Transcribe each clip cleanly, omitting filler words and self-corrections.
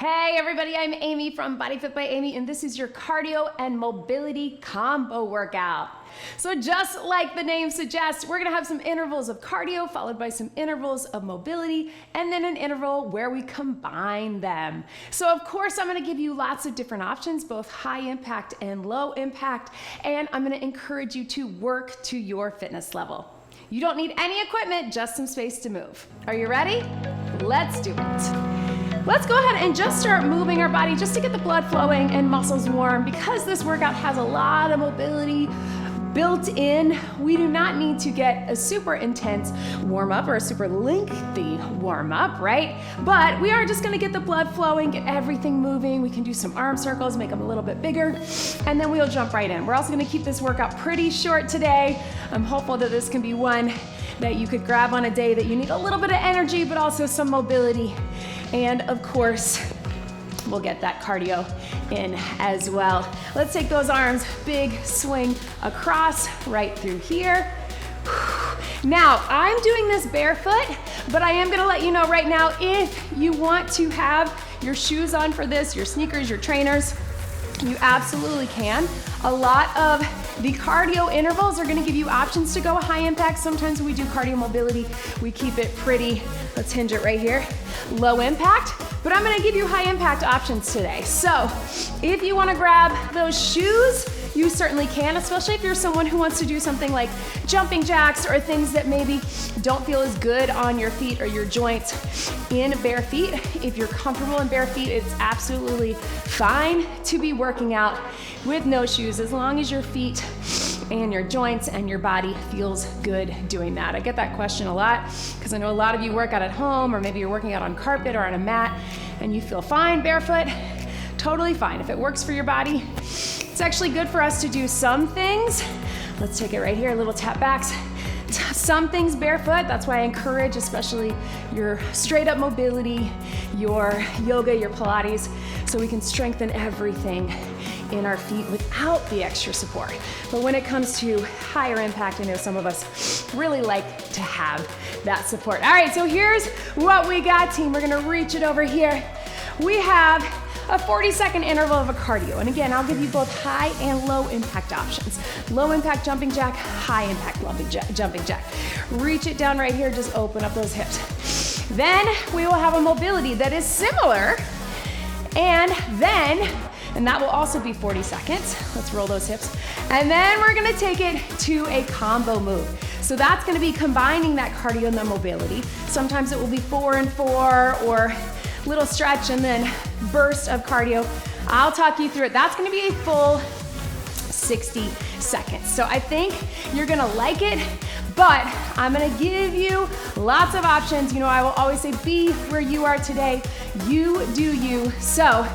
Hey everybody, I'm Amy from BodyFit by Amy, and this is your cardio and mobility combo workout. So just like the name suggests, we're gonna have some intervals of cardio followed by some intervals of mobility, and then an interval where we combine them. So of course, I'm gonna give you lots of different options, both high impact and low impact, and I'm gonna encourage you to work to your fitness level. You don't need any equipment, just some space to move. Are you ready? Let's do it. Let's go ahead and just start moving our body just to get the blood flowing and muscles warm. Because this workout has a lot of mobility built in, we do not need to get a super intense warm up or a super lengthy warm up, right? But we are just gonna get the blood flowing, get everything moving. We can do some arm circles, make them a little bit bigger, and then we'll jump right in. We're also gonna keep this workout pretty short today. I'm hopeful that this can be one that you could grab on a day that you need a little bit of energy, but also some mobility. And of course, we'll get that cardio in as well. Let's take those arms, big swing across, right through here. Now, I'm doing this barefoot, but I am gonna let you know right now, if you want to have your shoes on for this, your sneakers, your trainers, you absolutely can. A lot of the cardio intervals are gonna give you options to go high impact. Sometimes when we do cardio mobility, we keep it pretty, let's hinge it right here, low impact, but I'm gonna give you high impact options today. So if you wanna grab those shoes, you certainly can, especially if you're someone who wants to do something like jumping jacks or things that maybe don't feel as good on your feet or your joints in bare feet. If you're comfortable in bare feet, it's absolutely fine to be working out with no shoes as long as your feet and your joints and your body feels good doing that. I get that question a lot because I know a lot of you work out at home, or maybe you're working out on carpet or on a mat and you feel fine barefoot. Totally fine. If it works for your body, it's actually good for us to do some things. Let's take it right here, little tap backs. Some things barefoot. That's why I encourage especially your straight up mobility, your yoga, your Pilates, so we can strengthen everything in our feet without the extra support. But when it comes to higher impact, I know some of us really like to have that support. All right, so here's what we got, team. We're gonna reach it over here. We have a 40-second interval of a cardio. And again, I'll give you both high and low impact options. Low impact jumping jack, high impact jumping jack. Reach it down right here, just open up those hips. Then we will have a mobility that is similar, and that will also be 40 seconds. Let's roll those hips. And then we're gonna take it to a combo move. So that's gonna be combining that cardio and the mobility. Sometimes it will be 4 and 4, or little stretch and then burst of cardio. I'll talk you through it. That's gonna be a full 60 seconds. So I think you're gonna like it, but I'm gonna give you lots of options. You know, I will always say, be where you are today. You do you. So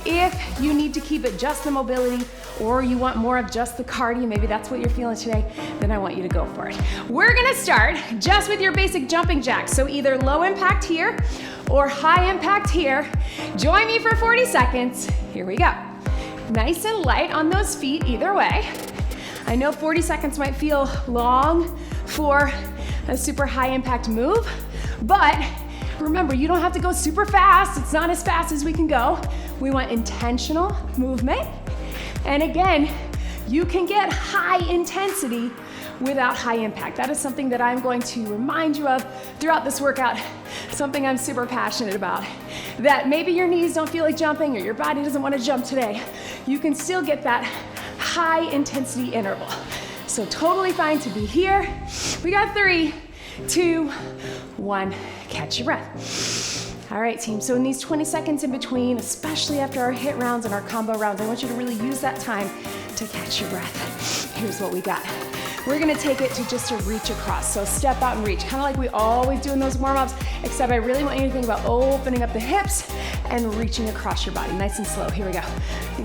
if you need to keep it just the mobility, or you want more of just the cardio, maybe that's what you're feeling today, then I want you to go for it. We're gonna start just with your basic jumping jacks. So either low impact here or high impact here. Join me for 40 seconds. Here we go. Nice and light on those feet either way. I know 40 seconds might feel long for a super high impact move, but remember, you don't have to go super fast. It's not as fast as we can go. We want intentional movement. And again, you can get high intensity without high impact. That is something that I'm going to remind you of throughout this workout, something I'm super passionate about. That maybe your knees don't feel like jumping or your body doesn't want to jump today. You can still get that high intensity interval. So totally fine to be here. We got 3, 2, 1, catch your breath. All right, team, so in these 20 seconds in between, especially after our HIIT rounds and our combo rounds, I want you to really use that time to catch your breath. Here's what we got. We're gonna take it to just a reach across. So step out and reach, kind of like we always do in those warm-ups, except I really want you to think about opening up the hips and reaching across your body, nice and slow. Here we go.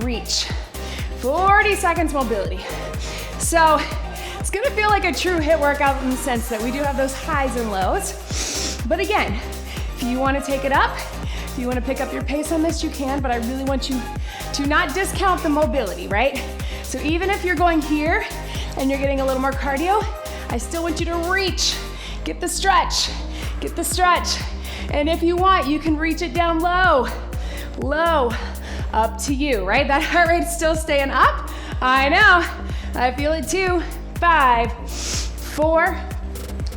Reach. 40 seconds mobility. So it's gonna feel like a true HIIT workout in the sense that we do have those highs and lows. But again, if you wanna take it up, if you wanna pick up your pace on this, you can, but I really want you to not discount the mobility, right? So even if you're going here and you're getting a little more cardio, I still want you to reach, get the stretch. And if you want, you can reach it down low. low, up to you, right? That heart rate's still staying up. I know, I feel it too. 5, 4,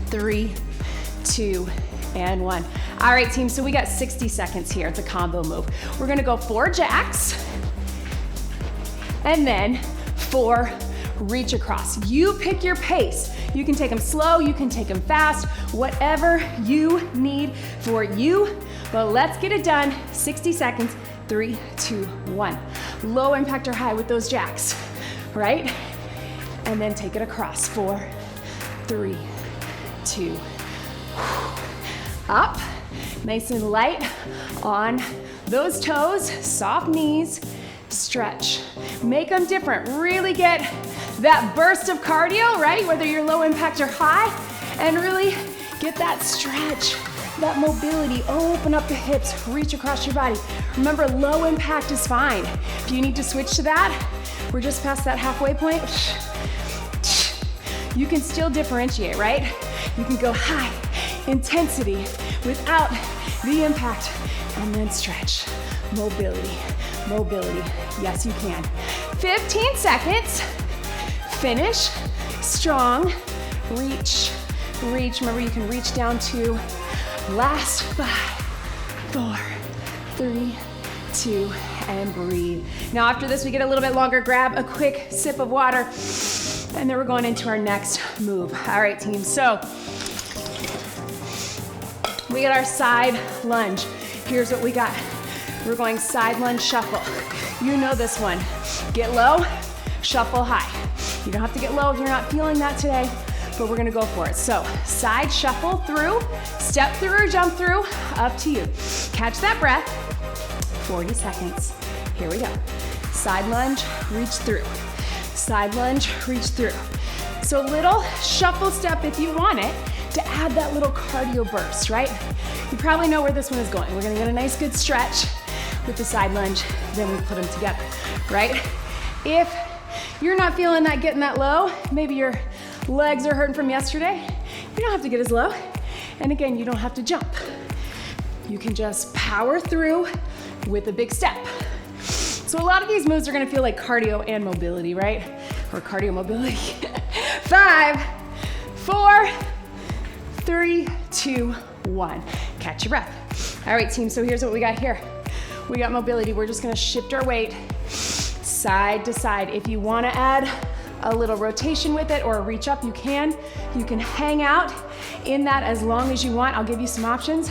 3, 2, and 1. All right, team, so we got 60 seconds here. It's a combo move. We're gonna go 4 jacks, and then 4 reach across. You pick your pace. You can take them slow, you can take them fast, whatever you need for you, but let's get it done. 60 seconds, 3, 2, 1. Low impact or high with those jacks, right? And then take it across. 4, 3, 2, up. Nice and light on those toes, soft knees, stretch. Make them different. Really get that burst of cardio, right? Whether you're low impact or high, and really get that stretch, that mobility. Open up the hips, reach across your body. Remember, low impact is fine. If you need to switch to that, we're just past that halfway point. You can still differentiate, right? You can go high intensity without the impact, and then stretch. Mobility, mobility. Yes, you can. 15 seconds. Finish strong. Reach, reach. Remember, you can reach down to last 5, 4, 3, 2, and breathe. Now, after this, we get a little bit longer. Grab a quick sip of water, and then we're going into our next move. All right, team. So we got our side lunge. Here's what we got. We're going side lunge shuffle. You know this one. Get low, shuffle high. You don't have to get low if you're not feeling that today, but we're gonna go for it. So side shuffle through, step through or jump through, up to you. Catch that breath, 40 seconds. Here we go. Side lunge, reach through. Side lunge, reach through. So little shuffle step if you want it, to add that little cardio burst, right? You probably know where this one is going. We're gonna get a nice good stretch with the side lunge, then we put them together, right? If you're not feeling that getting that low, maybe your legs are hurting from yesterday, you don't have to get as low. And again, you don't have to jump. You can just power through with a big step. So a lot of these moves are gonna feel like cardio and mobility, right? Or cardio mobility. 5, 4, 3, 2, 1. Catch your breath. All right, team, so here's what we got here. We got mobility. We're just gonna shift our weight side to side. If you wanna add a little rotation with it or a reach up, you can. You can hang out in that as long as you want. I'll give you some options.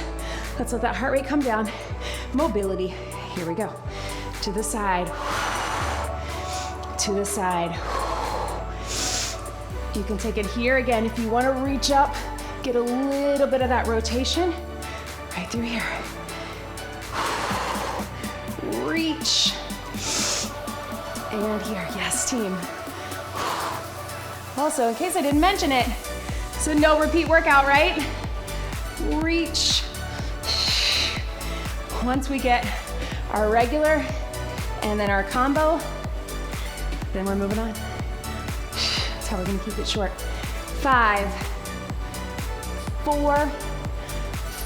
Let's let that heart rate come down. Mobility, here we go. To the side, to the side. You can take it here again. If you wanna reach up, get a little bit of that rotation right through here. Reach. And here, yes, team. Also, in case I didn't mention it, so no repeat workout, right? Reach. Once we get our regular and then our combo, then we're moving on. That's how we're gonna keep it short. 5, 4,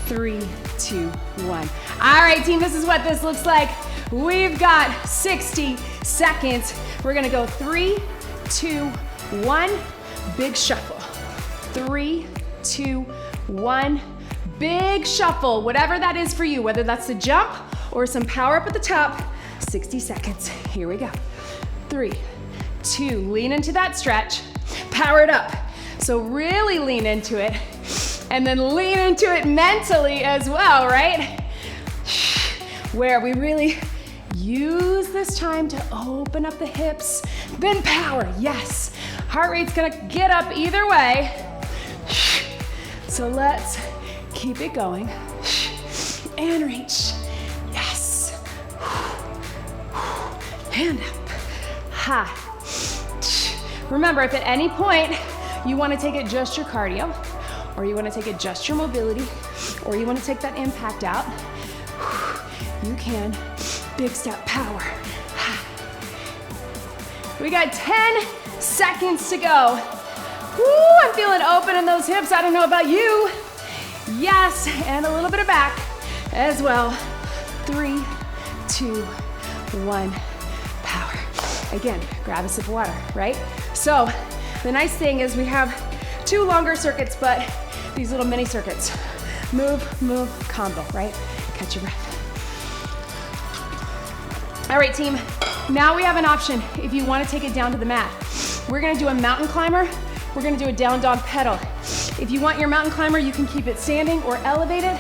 3, 2, 1. All right, team, this is what this looks like. We've got 60 seconds. We're gonna go 3, 2, 1, big shuffle. 3, 2, 1, big shuffle. Whatever that is for you, whether that's the jump or some power up at the top, 60 seconds. Here we go. 3, 2, lean into that stretch, power it up. So really lean into it, and then lean into it mentally as well, right? Where we really use this time to open up the hips, then power, yes. Heart rate's gonna get up either way. So let's keep it going. And reach, yes. Hand up, high. Remember, if at any point you wanna take it just your cardio, or you wanna take it just your mobility, or you wanna take that impact out, you can. Big step, power. We got 10 seconds to go. Woo, I'm feeling open in those hips. I don't know about you. Yes, and a little bit of back as well. 3, 2, 1, power. Again, grab a sip of water, right? So the nice thing is we have 2 longer circuits, but these little mini circuits. Move, move, combo, right? Catch your breath. All right, team. Now we have an option if you want to take it down to the mat. We're gonna do a mountain climber. We're gonna do a down dog pedal. If you want your mountain climber, you can keep it standing or elevated,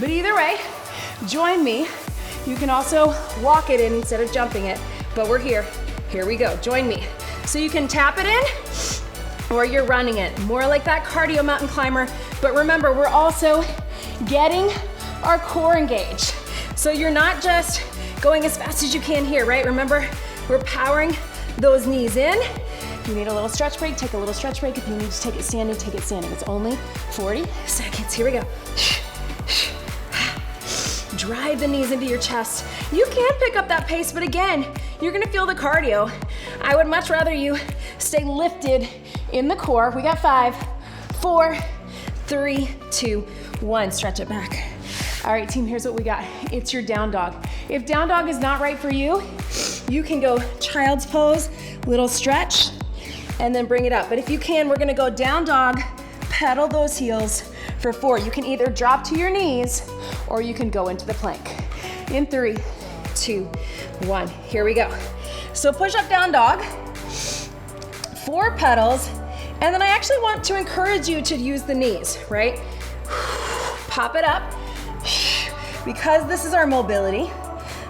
but either way, join me. You can also walk it in instead of jumping it, but we're here. Here we go, join me. So you can tap it in, or you're running it. More like that cardio mountain climber, but remember, we're also getting our core engaged. So you're not just going as fast as you can here, right? Remember, we're powering those knees in. If you need a little stretch break, take a little stretch break. If you need to take it standing, take it standing. It's only 40 seconds. Here we go. Drive the knees into your chest. You can pick up that pace, but again, you're gonna feel the cardio. I would much rather you stay lifted in the core. We got 5, 4, 3, 2, 1. Stretch it back. All right, team, here's what we got. It's your down dog. If down dog is not right for you, you can go child's pose, little stretch, and then bring it up. But if you can, we're gonna go down dog, pedal those heels for 4. You can either drop to your knees or you can go into the plank. In 3, 2, 1, here we go. So push up, down dog, 4 pedals, and then I actually want to encourage you to use the knees, right? Pop it up, because this is our mobility.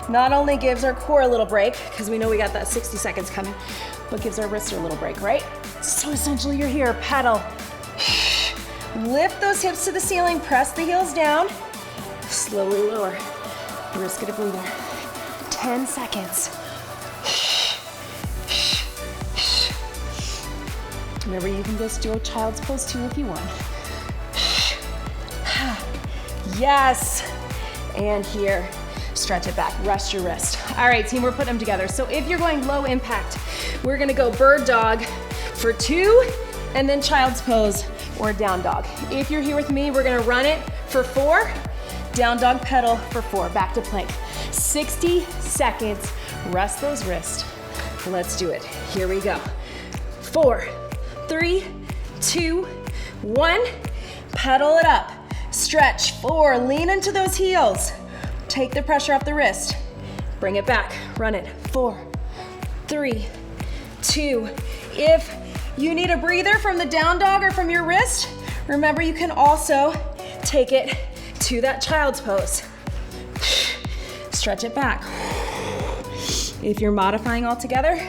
Not only gives our core a little break, because we know we got that 60 seconds coming, but gives our wrists a little break, right? So essentially you're here, pedal. Lift those hips to the ceiling, press the heels down, slowly lower. Wrist, get a breather. 10 seconds. Remember, you can just do a child's pose too if you want. Yes. And here, stretch it back, rest your wrist. All right, team, we're putting them together. So if you're going low impact, we're gonna go bird dog for 2, and then child's pose or down dog. If you're here with me, we're gonna run it for 4, down dog pedal for 4, back to plank. 60 seconds, rest those wrists. Let's do it, here we go. 4, 3, 2, 1, pedal it up. Stretch, 4, lean into those heels. Take the pressure off the wrist. Bring it back, run it. 4, 3, 2. If you need a breather from the down dog or from your wrist, remember you can also take it to that child's pose. Stretch it back. If you're modifying all together,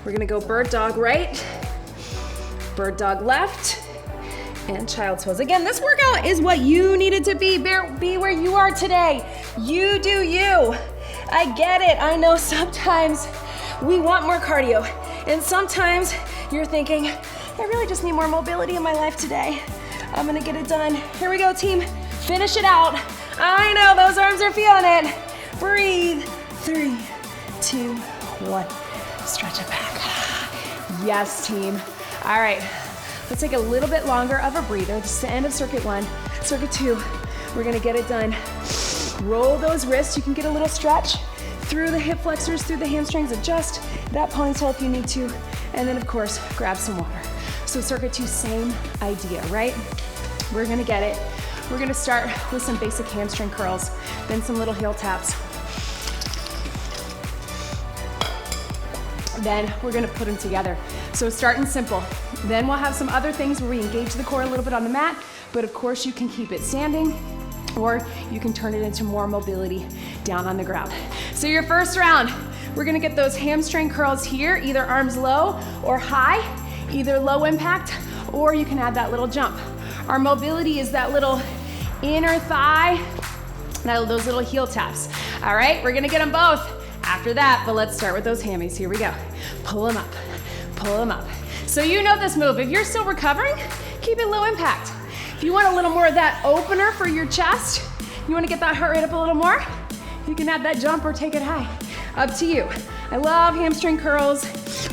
we're gonna go bird dog right, bird dog left, and child's pose. Again, this workout is what you needed to be. Be where you are today. You do you. I get it. I know sometimes we want more cardio, and sometimes you're thinking, I really just need more mobility in my life today. I'm gonna get it done. Here we go, team. Finish it out. I know those arms are feeling it. Breathe. 3, 2, 1. Stretch it back. Yes, team. All right. Let's take a little bit longer of a breather. This is the end of circuit 1. Circuit 2, we're gonna get it done. Roll those wrists. You can get a little stretch through the hip flexors, through the hamstrings. Adjust that ponytail if you need to. And then, of course, grab some water. So circuit 2, same idea, right? We're gonna get it. We're gonna start with some basic hamstring curls, then some little heel taps. Then we're gonna put them together. So starting simple. Then we'll have some other things where we engage the core a little bit on the mat, but of course you can keep it standing, or you can turn it into more mobility down on the ground. So your first round, we're gonna get those hamstring curls here, either arms low or high, either low impact, or you can add that little jump. Our mobility is that little inner thigh, those little heel taps. All right, we're gonna get them both after that, but let's start with those hammies. Here we go. Pull them up, pull them up. So you know this move. If you're still recovering, keep it low impact. If you want a little more of that opener for your chest, you wanna get that heart rate up a little more, you can add that jump or take it high. Up to you. I love hamstring curls.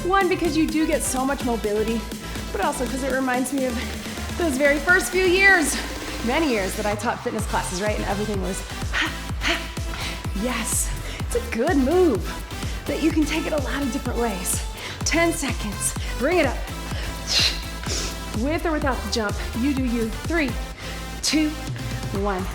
One, because you do get so much mobility, but also because it reminds me of those very first few years, many years that I taught fitness classes, right? And everything was, ha, ha. Yes. It's a good move that you can take it a lot of different ways. 10 seconds, bring it up. With or without the jump, you do you. 3, 2, 1.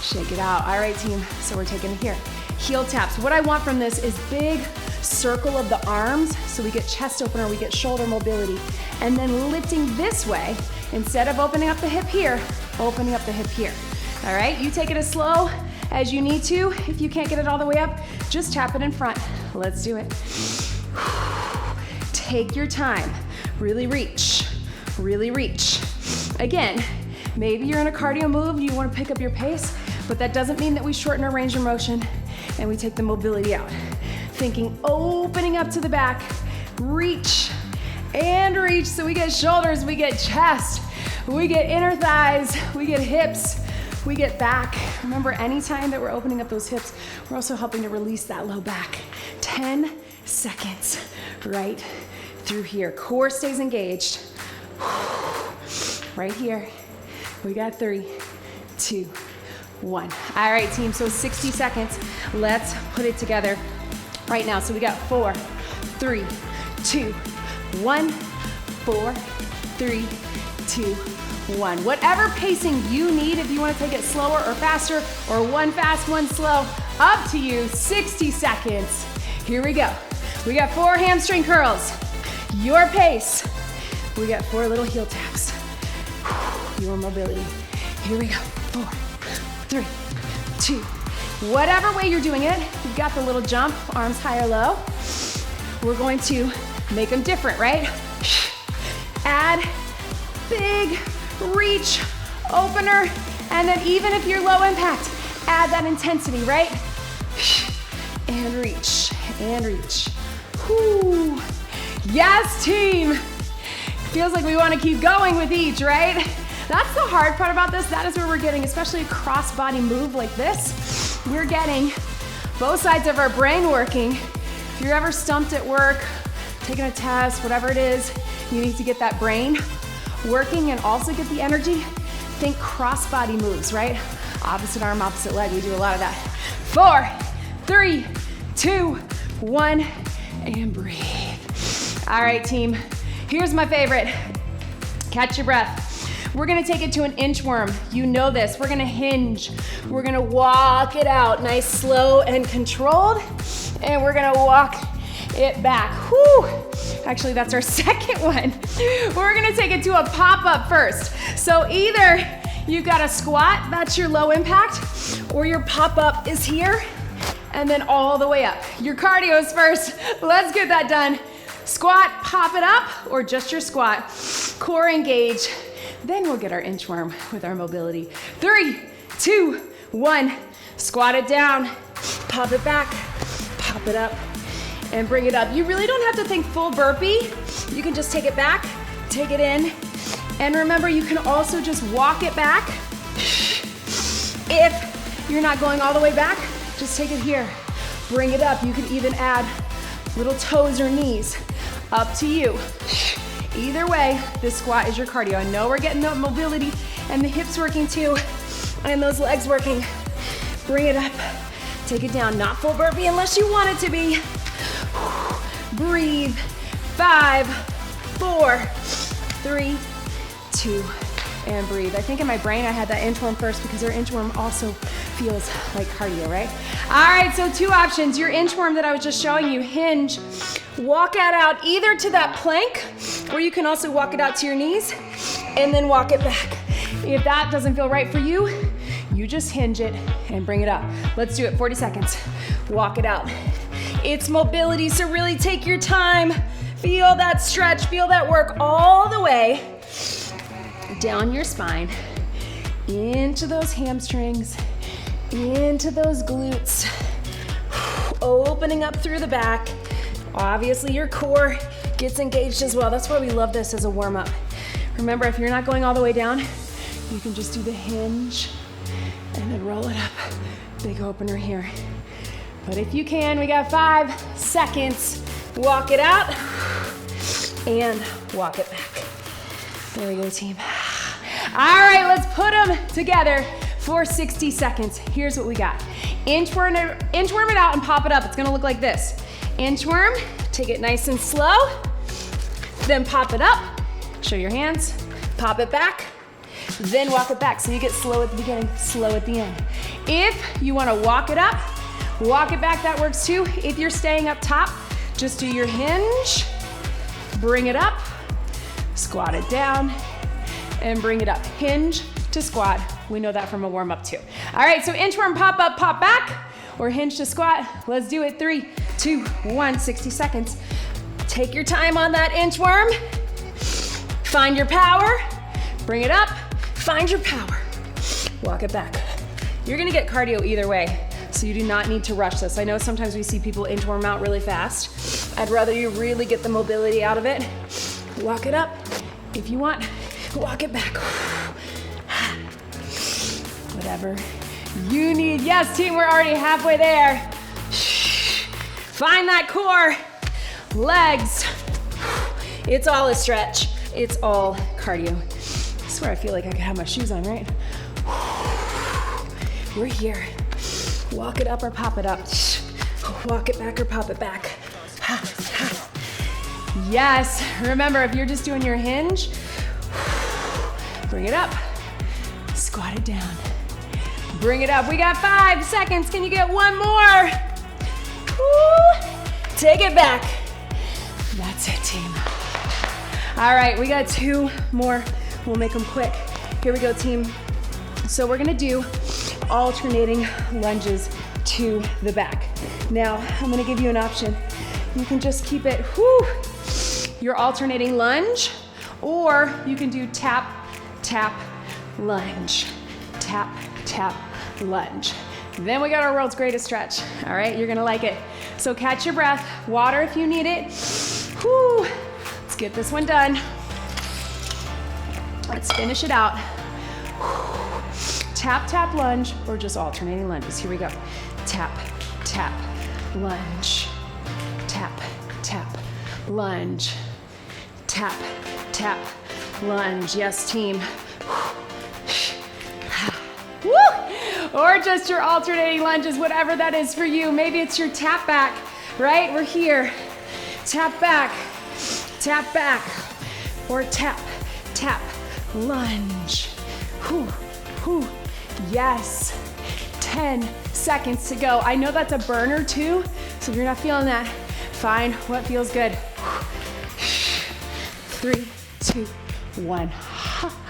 Shake it out. All right, team, so we're taking it here. Heel taps. What I want from this is big circle of the arms, so we get chest opener, we get shoulder mobility, and then lifting this way, instead of opening up the hip here, opening up the hip here. All right, you take it as slow as you need to. If you can't get it all the way up, just tap it in front. Let's do it. Take your time. Really reach. Really reach. Again, maybe you're in a cardio move, you want to pick up your pace, but that doesn't mean that we shorten our range of motion and we take the mobility out. Thinking opening up to the back, reach and reach. So we get shoulders, we get chest, we get inner thighs, we get hips, we get back. Remember, anytime that we're opening up those hips, we're also helping to release that low back. 10 seconds right through here. Core stays engaged. Right here. We got 3, 2, 1. All right, team, so 60 seconds. Let's put it together right now. So we got 4, 3, 2, 1, 4, 3, 2, 1. Whatever pacing you need, if you want to take it slower or faster, or one fast, one slow, up to you. 60 seconds. Here we go. We got 4 hamstring curls. Your pace. We got 4 little heel taps. Your mobility. Here we go. 4, 3, 2. Whatever way you're doing it, you've got the little jump, arms high or low. We're going to make them different, right? Add big reach, opener, and then even if you're low impact, add that intensity, right? And reach, and reach. Whoo. Yes, team. Feels like we want to keep going with each, right? That's the hard part about this. That is where we're getting, especially a cross-body move like this, we're getting both sides of our brain working. If you're ever stumped at work, taking a test, whatever it is, you need to get that brain working and also get the energy. Think cross-body moves, right? Opposite arm, opposite leg. We do a lot of that. 4, 3, 2, 1, and breathe. All right, team. Here's my favorite. Catch your breath. We're gonna take it to an inchworm. You know this. We're gonna hinge. We're gonna walk it out, nice, slow, and controlled. And we're gonna walk it back. Whew. Actually, that's our second one. We're gonna take it to a pop-up first. So either you've got a squat, that's your low impact, or your pop-up is here, and then all the way up. Your cardio is first. Let's get that done. Squat, pop it up, or just your squat. Core engage. Then we'll get our inchworm with our mobility. 3, 2, 1. Squat it down, pop it back, pop it up, and bring it up. You really don't have to think full burpee. You can just take it back, take it in, and remember, you can also just walk it back. If you're not going all the way back, just take it here. Bring it up. You could even add little toes or knees. Up to you. Either way, this squat is your cardio. I know we're getting the mobility and the hips working too, and those legs working. Bring it up, take it down. Not full burpee unless you want it to be. Breathe. 5, 4, 3, 2, and breathe. I think in my brain I had that inchworm first because our inchworm also feels like cardio, right? All right, so 2 options. Your inchworm that I was just showing you, hinge. Walk it out either to that plank, or you can also walk it out to your knees and then walk it back. If that doesn't feel right for you, you just hinge it and bring it up. Let's do it, 40 seconds. Walk it out. It's mobility, so really take your time. Feel that stretch, feel that work all the way down your spine, into those hamstrings, into those glutes, opening up through the back. Obviously your core gets engaged as well. That's why we love this as a warm-up. Remember, if you're not going all the way down, you can just do the hinge and then roll it up. Big opener here. But if you can, we got 5 seconds. Walk it out and walk it back. There we go, team. All right, let's put them together for 60 seconds. Here's what we got. Inchworm it out and pop it up. It's gonna look like this. Inchworm, take it nice and slow, then pop it up, show your hands, pop it back, then walk it back. So you get slow at the beginning, slow at the end. If you wanna walk it up, walk it back, that works too. If you're staying up top, just do your hinge, bring it up, squat it down, and bring it up. Hinge to squat. We know that from a warm up too. All right, so inchworm, pop up, pop back, or hinge to squat. Let's do it. 3, 2, 1, 60 seconds. Take your time on that inchworm. Find your power, bring it up, find your power. Walk it back. You're gonna get cardio either way, so you do not need to rush this. I know sometimes we see people inchworm out really fast. I'd rather you really get the mobility out of it. Walk it up. If you want, walk it back. Whatever you need. Yes, team, we're already halfway there. Find that core, legs. It's all a stretch. It's all cardio. I swear I feel like I could have my shoes on, right? We're here. Walk it up or pop it up. Walk it back or pop it back. Yes, remember, if you're just doing your hinge, bring it up, squat it down. Bring it up. We got 5 seconds. Can you get one more? Woo. Take it back. That's it, team. All right, we got 2 more. We'll make them quick. Here we go, team. So we're gonna do alternating lunges to the back. Now, I'm gonna give you an option. You can just keep it, your alternating lunge, or you can do tap, tap, lunge. Tap, tap, lunge. Then we got our world's greatest stretch. All right, you're gonna like it. So catch your breath, water if you need it. Whew. Let's get this one done. Let's finish it out. Tap, tap, lunge, or just alternating lunges. Here we go. Tap, tap, lunge. Tap, tap, lunge. Tap, tap, lunge. Yes, team. Woo! Or just your alternating lunges, whatever that is for you. Maybe it's your tap back, right? We're here. Tap back, or tap, tap, lunge. Whew, whew. Yes. 10 seconds to go. I know that's a burner too, so if you're not feeling that, find what feels good. 3, 2, 1.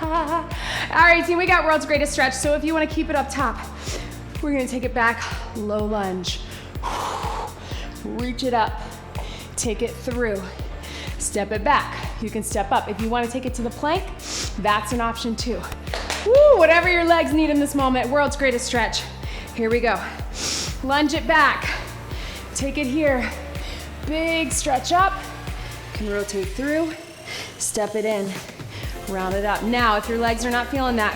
All right, team, we got world's greatest stretch. So if you want to keep it up top, we're going to take it back, low lunge. Reach it up, take it through, step it back. You can step up. If you want to take it to the plank, that's an option too. Woo, whatever your legs need in this moment, world's greatest stretch. Here we go. Lunge it back, take it here. Big stretch up, can rotate through, step it in. Round it up. Now, if your legs are not feeling that,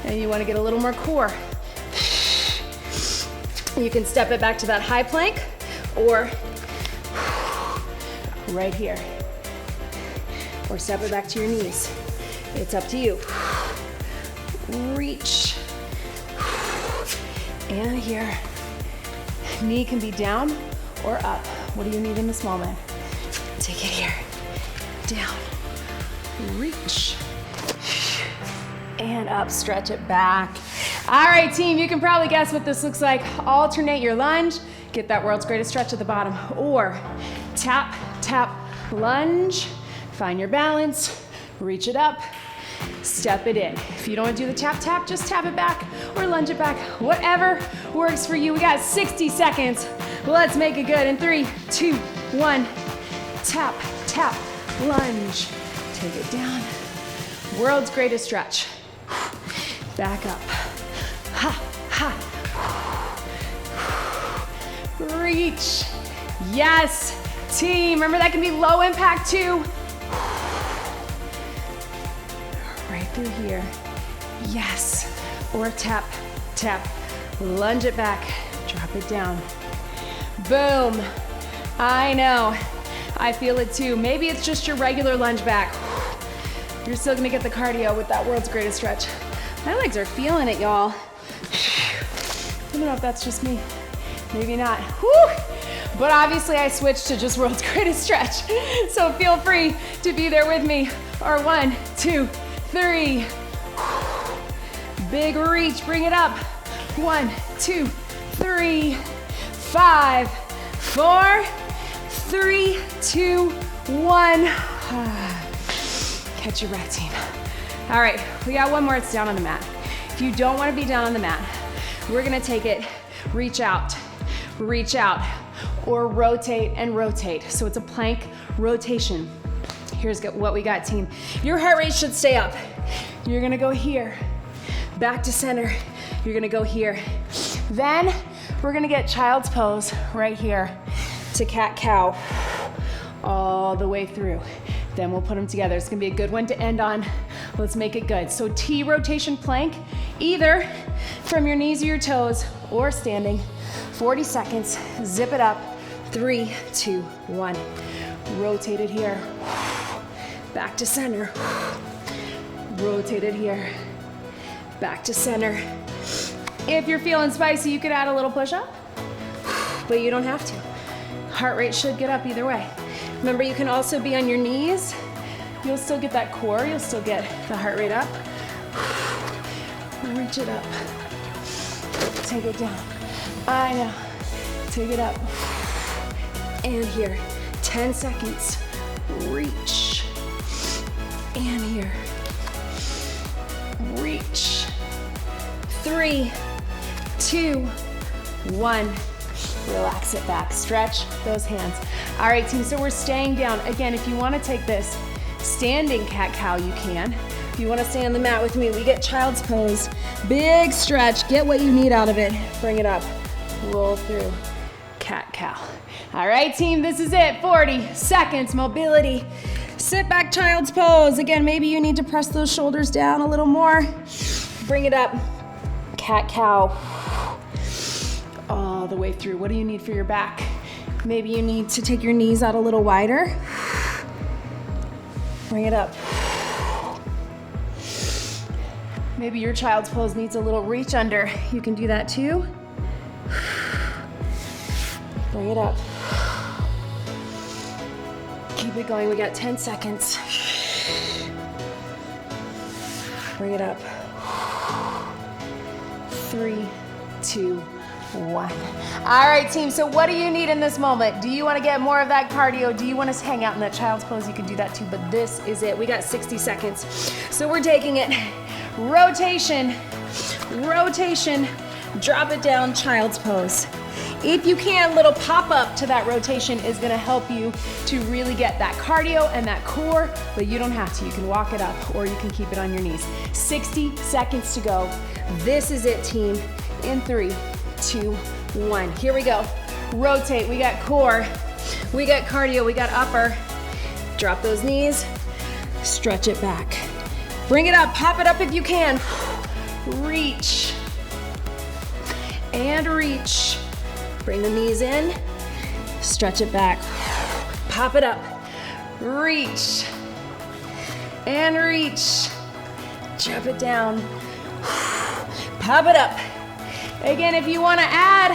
and you want to get a little more core, you can step it back to that high plank, or right here, or step it back to your knees. It's up to you. Reach, and here. Knee can be down or up. What do you need in this moment? Take it here, down. Reach, and up, stretch it back. All right, team, you can probably guess what this looks like. Alternate your lunge, get that world's greatest stretch at the bottom, or tap, tap, lunge, find your balance, reach it up, step it in. If you don't want to do the tap, tap, just tap it back or lunge it back, whatever works for you. We got 60 seconds. Let's make it good in 3, 2, 1. Tap, tap, lunge. Take it down. World's greatest stretch. Back up. Ha, ha. Reach. Yes, team. Remember, that can be low impact too. Right through here. Yes. Or tap, tap. Lunge it back. Drop it down. Boom. I know. I feel it too. Maybe it's just your regular lunge back. You're still gonna get the cardio with that world's greatest stretch. My legs are feeling it, y'all. I don't know if that's just me. Maybe not. Whew. But obviously I switched to just world's greatest stretch. So feel free to be there with me. Or 1, 2, 3. Big reach, bring it up. 1, 2, 3, 5, 4, 3, 2, 1. Catch your breath, team. All right, we got one more, it's down on the mat. If you don't wanna be down on the mat, we're gonna take it, reach out, or rotate and rotate. So it's a plank rotation. Here's what we got, team. Your heart rate should stay up. You're gonna go here, back to center. You're gonna go here. Then we're gonna get child's pose right here to cat-cow all the way through. Then we'll put them together. It's gonna be a good one to end on. Let's make it good. So T rotation plank, either from your knees or your toes or standing. 40 seconds, zip it up. 3, 2, 1. Rotate it here. Back to center. Rotate it here. Back to center. If you're feeling spicy, you could add a little push-up, but you don't have to. Heart rate should get up either way. Remember, you can also be on your knees. You'll still get that core. You'll still get the heart rate up. Reach it up. Take it down. I know. Take it up. And here. 10 seconds. Reach. And here. Reach. 3, 2, 1. Relax it back. Stretch those hands. All right, team, so we're staying down. Again, if you want to take this standing cat-cow, you can. If you want to stay on the mat with me, we get child's pose. Big stretch. Get what you need out of it. Bring it up. Roll through. Cat-cow. All right, team, this is it. 40 seconds, mobility. Sit back, child's pose. Again, maybe you need to press those shoulders down a little more. Bring it up. Cat-cow. All the way through. What do you need for your back? Maybe you need to take your knees out a little wider. Bring it up. Maybe your child's pose needs a little reach under. You can do that too. Bring it up. Keep it going. We got 10 seconds. Bring it up. 3, 2, 1. All right, team, so what do you need in this moment? Do you want to get more of that cardio? Do you want to hang out in that child's pose? You can do that too, but this is it. We got 60 seconds. So we're taking it. Rotation, rotation, drop it down, child's pose. If you can, little pop up to that rotation is gonna help you to really get that cardio and that core, but you don't have to. You can walk it up or you can keep it on your knees. 60 seconds to go. This is it, team. In 3, 2, 1. Here we go. Rotate. We got core. We got cardio. We got upper. Drop those knees. Stretch it back. Bring it up. Pop it up if you can. Reach. And reach. Bring the knees in. Stretch it back. Pop it up. Reach. And reach. Drop it down. Pop it up. Again, if you want to add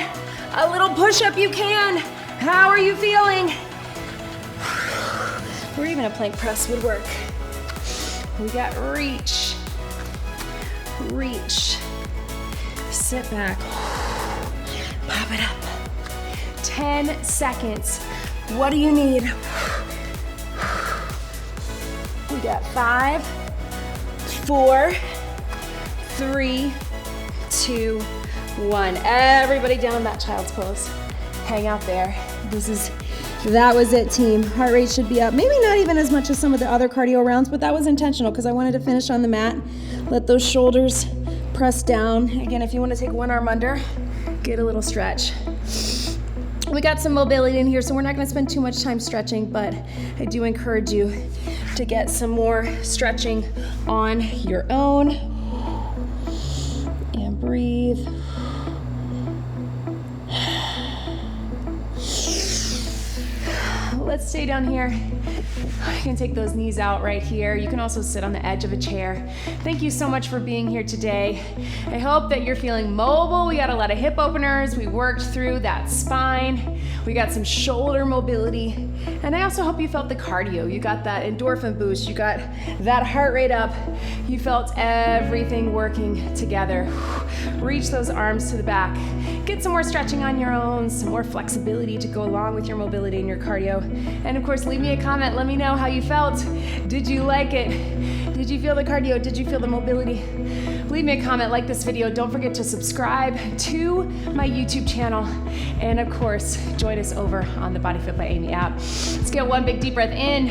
a little push-up, you can. How are you feeling? Or even a plank press would work. We got reach. Reach. Sit back. Pop it up. 10 seconds. What do you need? We got 5, 4, 3, 2, 1. Everybody down in that child's pose. Hang out there. That was it, team. Heart rate should be up. Maybe not even as much as some of the other cardio rounds, but that was intentional because I wanted to finish on the mat. Let those shoulders press down. Again, if you want to take one arm under, get a little stretch. We got some mobility in here, so we're not going to spend too much time stretching, but I do encourage you to get some more stretching on your own. And breathe. let's stay down here. You can take those knees out right here. You can also sit on the edge of a chair. Thank you so much for being here today. I hope that you're feeling mobile. We got a lot of hip openers. We worked through that spine. We got some shoulder mobility. And I also hope you felt the cardio. You got that endorphin boost. You got that heart rate up. You felt everything working together. Reach those arms to the back. Get some more stretching on your own, some more flexibility to go along with your mobility and your cardio. And of course, leave me a comment. Let me know how you felt. Did you like it? Did you feel the cardio? Did you feel the mobility? Leave me a comment, like this video. Don't forget to subscribe to my YouTube channel. And of course, join us over on the BodyFit by Amy app. Let's get one big deep breath in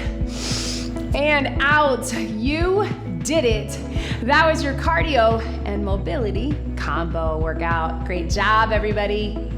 and out. You did it. That was your cardio and mobility combo workout. Great job, everybody.